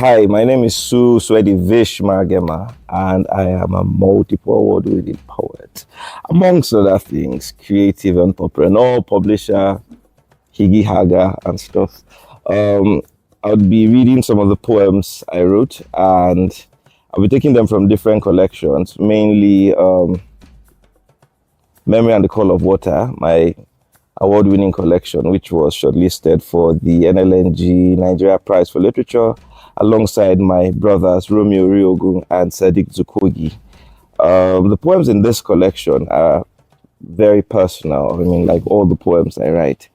Hi, my name is Su'eddie Vershima Agema, and I am a multiple award-winning poet. Amongst other things, creative entrepreneur, publisher, higgy haga, and stuff. I'll be reading some of the poems I wrote, and I'll be taking them from different collections, mainly Memory and the Call of Water, my award-winning collection, which was shortlisted for the NLNG Nigeria Prize for Literature, alongside my brothers Romeo Riogun and Sadiq Zukogi. The poems in this collection are very personal. I mean, like all the poems I write.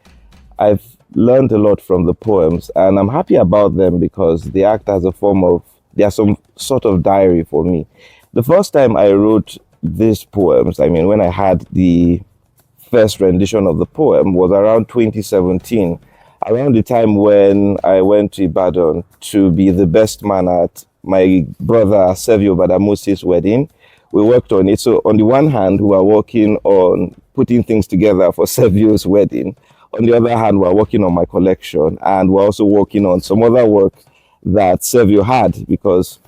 I've learned a lot from the poems, and I'm happy about them because they act as a form of, they are some sort of diary for me. The first time I wrote these poems, I mean, when I had the first rendition of the poem, was around 2017, around the time when I went to Ibadan to be the best man at my brother Servio Gbadamosi's wedding. We worked on it. So on the one hand, we were working on putting things together for Servio's wedding. On the other hand, we were working on my collection, and we're also working on some other work that Servio had, because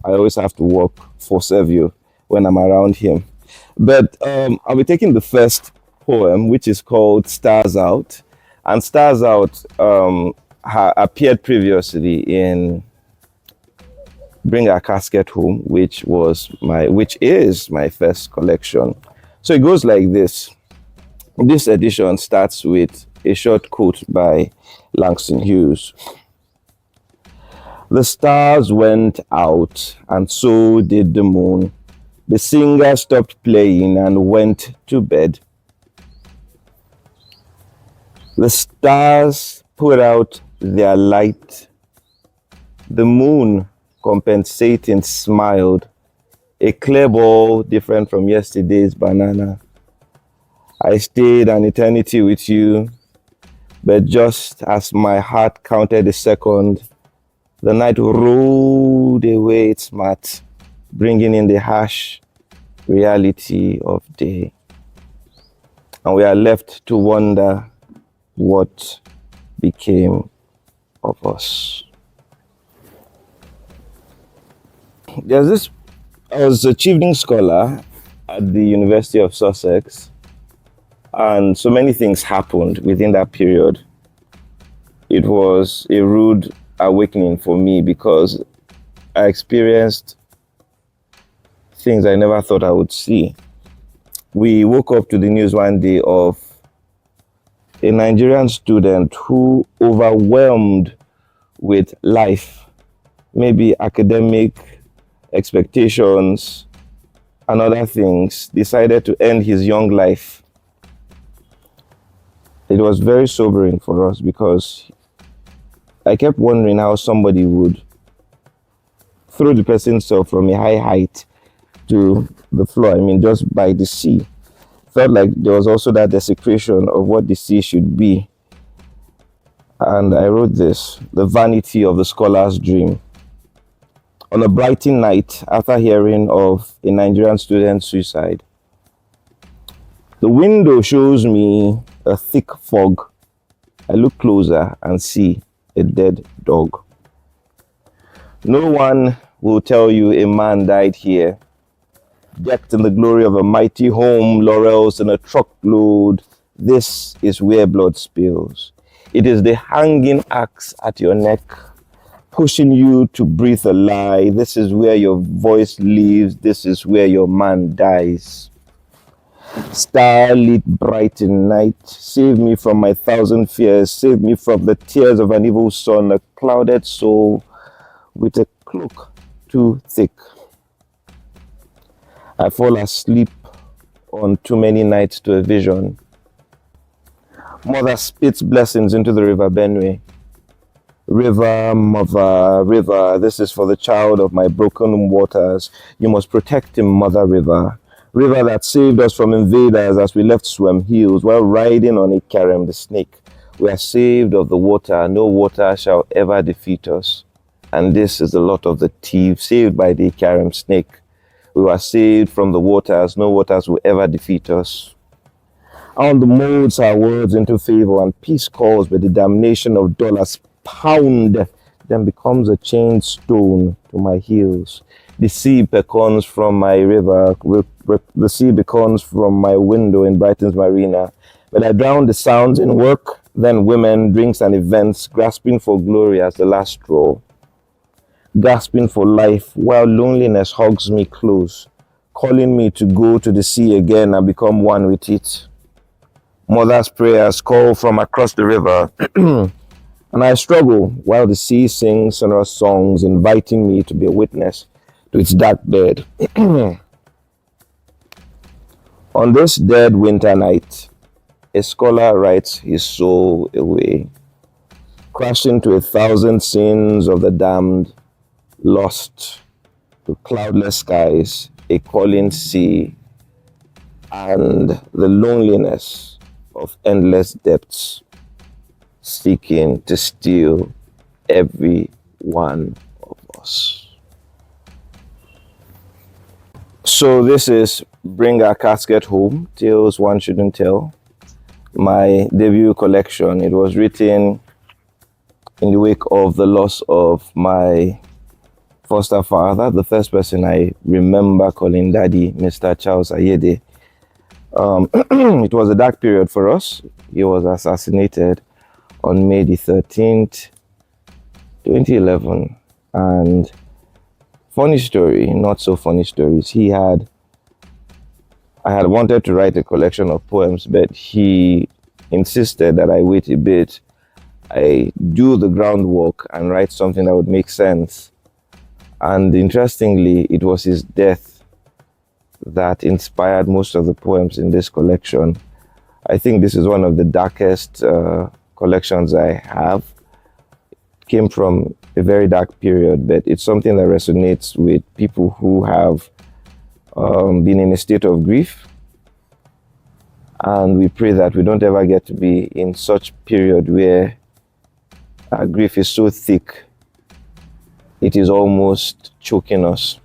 I always have to work for Servio when I'm around him. But I'll be taking the first poem, which is called Stars Out. And Stars Out appeared previously in Bring Our Casket Home, which is my first collection. So it goes like this. This edition starts with a short quote by Langston Hughes. The stars went out, and so did the moon. The singer stopped playing and went to bed. The stars put out their light. The moon, compensating, smiled. A clear ball different from yesterday's banana. I stayed an eternity with you, but just as my heart counted a second, the night rolled away its mat, bringing in the harsh reality of day. And we are left to wonder what became of us. I was a Chiefing scholar at the University of Sussex, and so many things happened within that period. It was a rude awakening for me because I experienced things I never thought I would see. We woke up to the news one day of a Nigerian student who, overwhelmed with life, maybe academic expectations and other things, decided to end his young life. It was very sobering for us because I kept wondering how somebody would throw the person's self from a high height to the floor, I mean, just by the sea. Felt like there was also that desecration of what the sea should be. And I wrote this, The Vanity of the Scholar's Dream. On a Brighton night, after hearing of a Nigerian student's suicide, the window shows me a thick fog. I look closer and see a dead dog. No one will tell you a man died here, decked in the glory of a mighty home, laurels in a truckload. This is where blood spills. It is the hanging axe at your neck, pushing you to breathe a lie. This is where your voice lives. This is where your man dies. Starlit Brighton night, save me from my thousand fears. Save me from the tears of an evil son, a clouded soul with a cloak too thick. I fall asleep on too many nights to a vision. Mother spits blessings into the river Benue. River, mother, river, this is for the child of my broken waters. You must protect him, mother river. River that saved us from invaders as we left Swem Hills while riding on a Karem the snake. We are saved of the water. No water shall ever defeat us. And this is the lot of the thief, saved by the Karem snake. We were saved from the waters. No waters will ever defeat us. On the molds our words into favor, and peace calls, but the damnation of dollars pound then becomes a chained stone to my heels. The sea beckons from my river, the sea beckons from my window in Brighton's marina. But I drown the sounds in work, then women, drinks, and events, grasping for glory as the last straw, gasping for life while loneliness hugs me close, calling me to go to the sea again and become one with it. Mother's prayers call from across the river, and I struggle while the sea sings sonorous songs, inviting me to be a witness to its dark bed. On this dead winter night, a scholar writes his soul away, crashing to 1,000 sins of the damned, lost to cloudless skies, a calling sea, and the loneliness of endless depths, seeking to steal every one of us. So this is Bring Our Casket Home, Tales One Shouldn't Tell, my debut collection. It was written in the wake of the loss of my foster father, the first person I remember calling daddy, Mr. Charles Ayede. It was a dark period for us. He was assassinated on May the 13th, 2011. And funny story, not so funny stories. I had wanted to write a collection of poems, but he insisted that I wait a bit. I do the groundwork and write something that would make sense. And interestingly, it was his death that inspired most of the poems in this collection. I think this is one of the darkest collections I have. It came from a very dark period, but it's something that resonates with people who have been in a state of grief. And we pray that we don't ever get to be in such period where grief is so thick, it is almost choking us.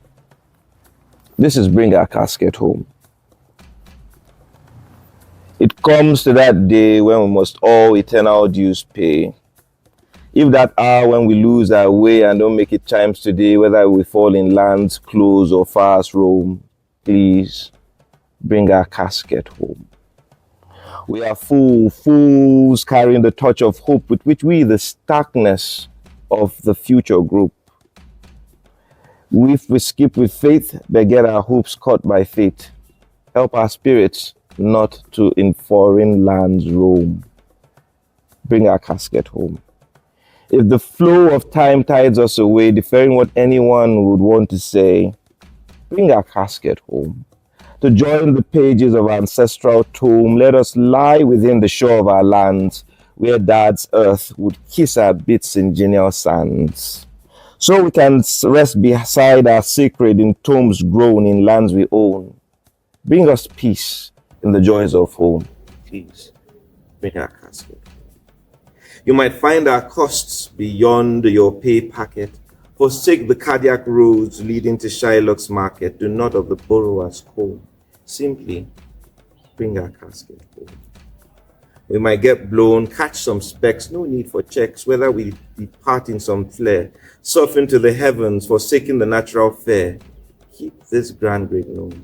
This is Bring Our Casket Home. It comes to that day when we must all eternal dues pay. If that hour when we lose our way and don't make it chimes today, whether we fall in lands close or far as Rome, please bring our casket home. We are fools carrying the torch of hope with which we, the starkness of the future group. If we skip with faith, but get our hopes caught by fate, help our spirits not to in foreign lands roam. Bring our casket home. If the flow of time tides us away, deferring what anyone would want to say, bring our casket home. To join the pages of our ancestral tome, let us lie within the shore of our lands, where Dad's earth would kiss our bits in genial sands. So we can rest beside our sacred in tombs grown in lands we own. Bring us peace in the joys of home. Please, bring our casket. You might find our costs beyond your pay packet. Forsake the cardiac roads leading to Shylock's market. Do not of the borrower's home. Simply bring our casket home. We might get blown, catch some specks, no need for checks, whether we depart in some flare. Surf into the heavens, forsaking the natural fare. Keep this grand great known.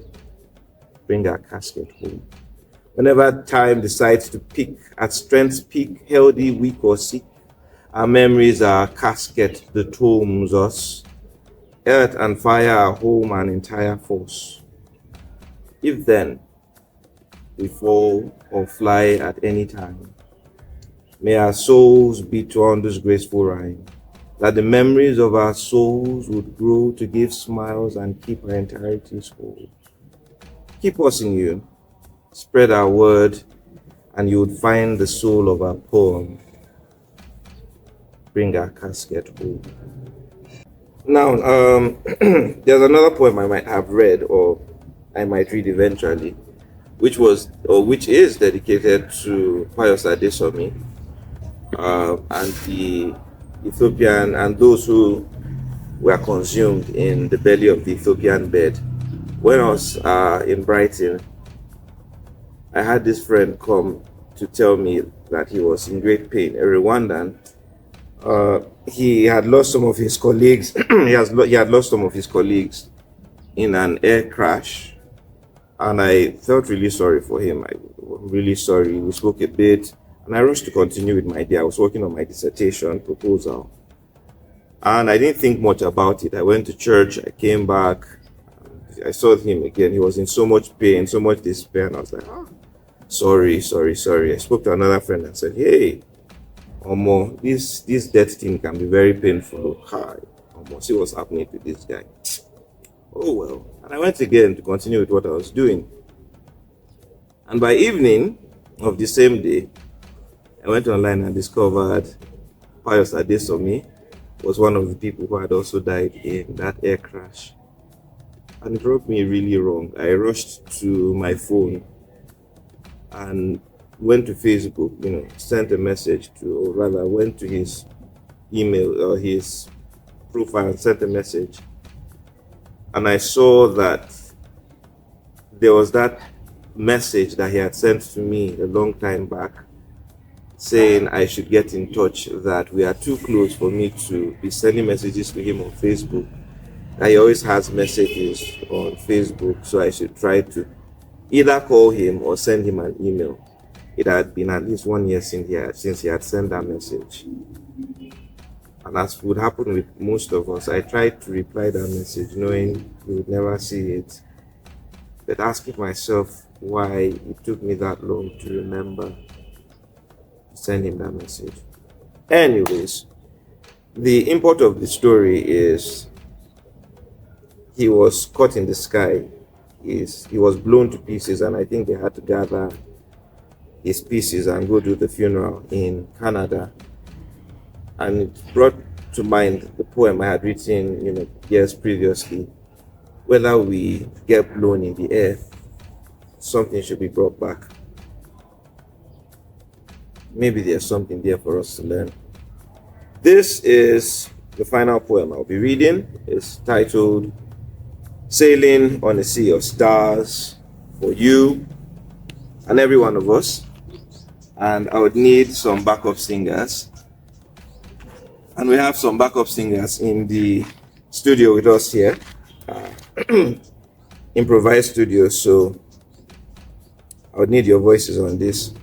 Bring our casket home. Whenever time decides to peak, at strength's peak, healthy, weak, or sick, our memories are casket that tomes us. Earth and fire are home and entire force. If then we fall or fly at any time, may our souls be on this graceful rhyme, that the memories of our souls would grow to give smiles and keep our entireties whole. Keep us in you, spread our word, and you would find the soul of our poem. Bring our casket home. Now, there's another poem I might have read or I might read eventually, which is dedicated to Pius Adesomi and the Ethiopian and those who were consumed in the belly of the Ethiopian bed. When I was in Brighton, I had this friend come to tell me that he was in great pain, a Rwandan. he had lost some of his colleagues. He had lost some of his colleagues in an air crash, and I felt really sorry for him. I'm really sorry. We spoke a bit, and I rushed to continue with my day. I was working on my dissertation proposal, and I didn't think much about it. I went to church. I came back. I saw him again. He was in so much pain, so much despair, and I was like, sorry. I spoke to another friend and said, hey, Omo, this death thing can be very painful. Hi, Omo, see what's happening to this guy. Oh well. And I went again to continue with what I was doing. And by evening of the same day, I went online and discovered Pius Adesomi was one of the people who had also died in that air crash. And it rubbed me really wrong. I rushed to my phone and went to Facebook, sent a message to, or rather went to his email or his profile and sent a message. And I saw that there was that message that he had sent to me a long time back saying I should get in touch, that we are too close for me to be sending messages to him on Facebook. He always has messages on Facebook, so I should try to either call him or send him an email. It had been at least 1 year since he had sent that message. And as would happen with most of us, I tried to reply that message knowing we would never see it, but asking myself why it took me that long to remember to send him that message. Anyways, the import of the story is he was caught in the sky. He was blown to pieces, and I think they had to gather his pieces and go to the funeral in Canada. And it brought to mind the poem I had written, years previously. Whether we get blown in the air, something should be brought back. Maybe there's something there for us to learn. This is the final poem I'll be reading. It's titled Sailing on a Sea of Stars, for you and every one of us. And I would need some backup singers. And we have some backup singers in the studio with us here, improvised studio. So I would need your voices on this.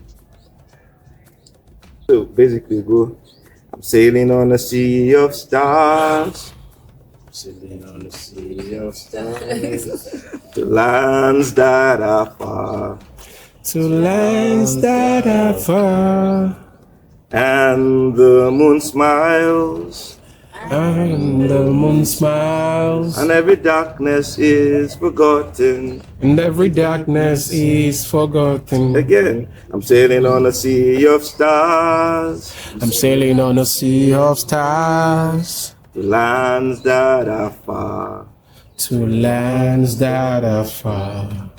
So basically go, I'm sailing on a sea of stars. Sailing on a sea of stars. To lands that are far. To lands that are far. And the moon smiles. And the moon smiles. And every darkness is forgotten. And every darkness is forgotten. Again, I'm sailing on a sea of stars. I'm sailing on a sea of stars. To lands that are far. To lands that are far.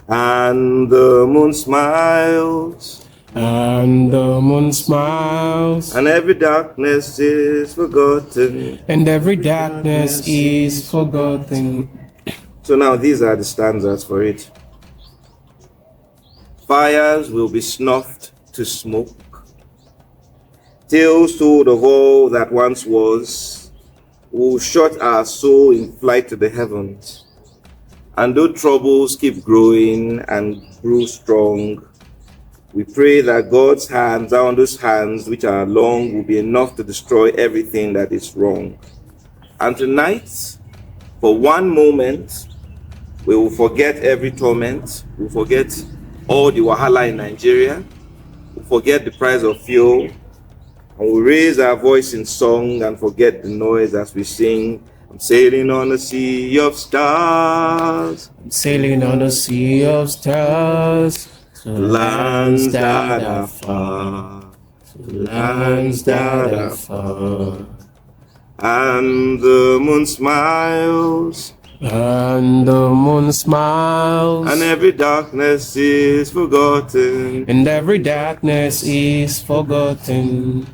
And the moon smiles. And the moon smiles. And every darkness is forgotten. And every darkness is forgotten. So now these are the stanzas for it. Fires will be snuffed to smoke. Tales told of all that once was will shut our soul in flight to the heavens. And though troubles keep growing and grow strong, we pray that God's hands are on those hands which are long will be enough to destroy everything that is wrong. And tonight, for one moment, we will forget every torment. We'll forget all the wahala in Nigeria. We'll forget the price of fuel. And we'll raise our voice in song and forget the noise as we sing. I'm sailing on a sea of stars. I'm sailing on a sea of stars. To lands that are far. To lands that are far. And the moon smiles. And the moon smiles. And every darkness is forgotten. And every darkness is forgotten.